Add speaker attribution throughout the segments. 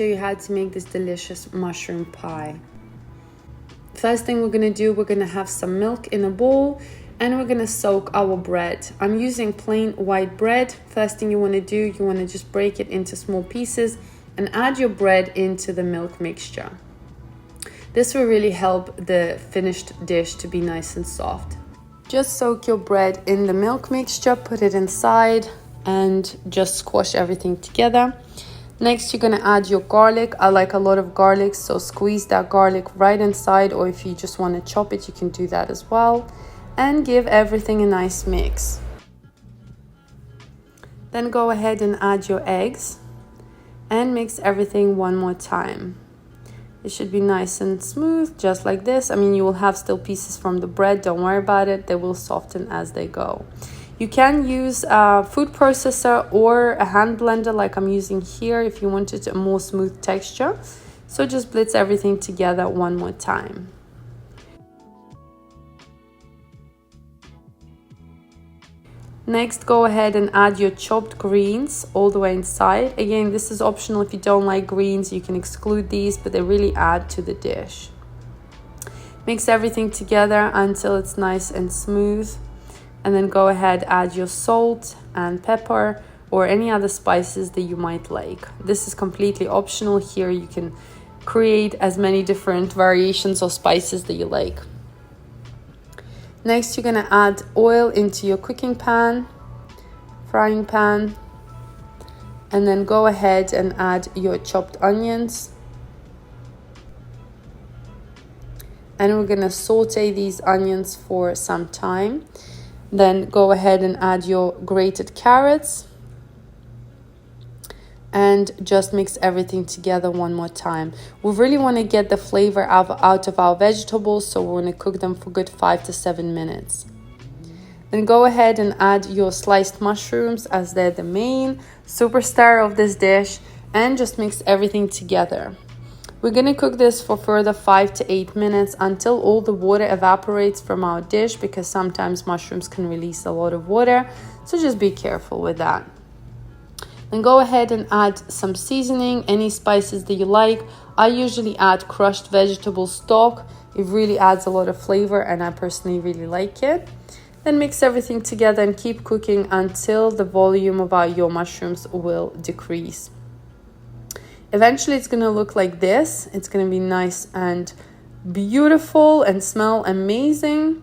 Speaker 1: show you how to make this delicious mushroom pie. First thing we're gonna do, we're gonna have some milk in a bowl and we're gonna soak our bread. I'm using plain white bread. First thing you wanna do, you wanna just break it into small pieces and add your bread into the milk mixture. This will really help the finished dish to be nice and soft. Just soak your bread in the milk mixture, put it inside and just squash everything together. Next, you're gonna add your garlic. I like a lot of garlic, so squeeze that garlic right inside, or if you just wanna chop it, you can do that as well. And give everything a nice mix. Then go ahead and add your eggs and mix everything one more time. It should be nice and smooth, just like this. I mean, you will have still pieces from the bread, don't worry about it. They will soften as they go. You can use a food processor or a hand blender like I'm using here if you wanted a more smooth texture. So just blitz everything together one more time. Next, go ahead and add your chopped greens all the way inside. Again, this is optional. If you don't like greens, you can exclude these, but they really add to the dish. Mix everything together until it's nice and smooth. And then go ahead, add your salt and pepper or any other spices that you might like. This is completely optional. Here you can create as many different variations of spices that you like. Next, you're gonna add oil into your cooking pan, frying pan, and then go ahead and add your chopped onions. And we're gonna saute these onions for some time. Then go ahead and add your grated carrots and just mix everything together one more time. We really want to get the flavor out of our vegetables, so we're going to cook them for a good 5 to 7 minutes. Then go ahead and add your sliced mushrooms as they're the main superstar of this dish and just mix everything together. We're going to cook this for further 5 to 8 minutes until all the water evaporates from our dish, because sometimes mushrooms can release a lot of water, so just be careful with that. Then go ahead and add some seasoning, any spices that you like. I usually add crushed vegetable stock. It really adds a lot of flavor and I personally really like it. Then mix everything together and keep cooking until the volume of your mushrooms will decrease. Eventually it's going to look like this. It's going to be nice and beautiful and smell amazing.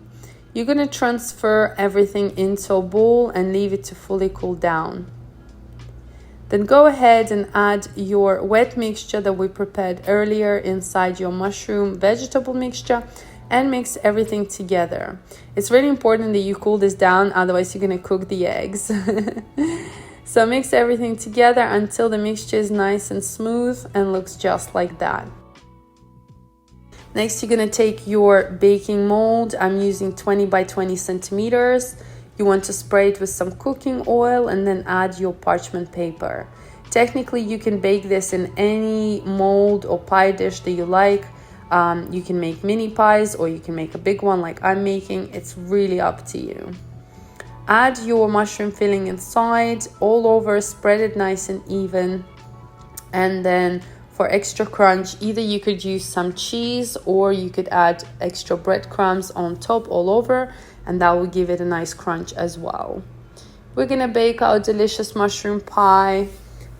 Speaker 1: You're going to transfer everything into a bowl and leave it to fully cool down. Then go ahead and add your wet mixture that we prepared earlier inside your mushroom vegetable mixture and mix everything together. It's really important that you cool this down, otherwise you're going to cook the eggs. So mix everything together until the mixture is nice and smooth and looks just like that. Next, you're going to take your baking mold. I'm using 20 by 20 centimeters. You want to spray it with some cooking oil and then add your parchment paper. Technically, you can bake this in any mold or pie dish that you like. You can make mini pies or you can make a big one like I'm making. It's really up to you. Add your mushroom filling inside, all over, spread it nice and even. And then for extra crunch, either you could use some cheese or you could add extra breadcrumbs on top all over, and that will give it a nice crunch as well. We're gonna bake our delicious mushroom pie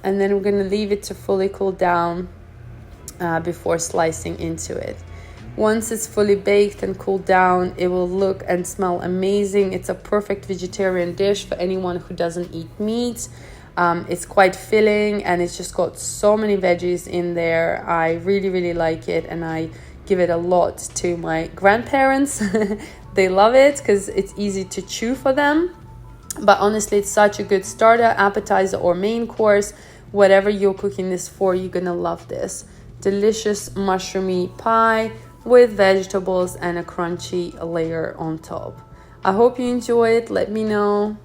Speaker 1: and then we're gonna leave it to fully cool down before slicing into it. Once it's fully baked and cooled down, it will look and smell amazing. It's a perfect vegetarian dish for anyone who doesn't eat meat. It's quite filling and it's just got so many veggies in there. I really like it and I give it a lot to my grandparents. They love it because it's easy to chew for them. But honestly, it's such a good starter, appetizer or main course. Whatever you're cooking this for, you're gonna love this. Delicious mushroomy pie with vegetables and a crunchy layer on top. I hope you enjoy it. Let me know.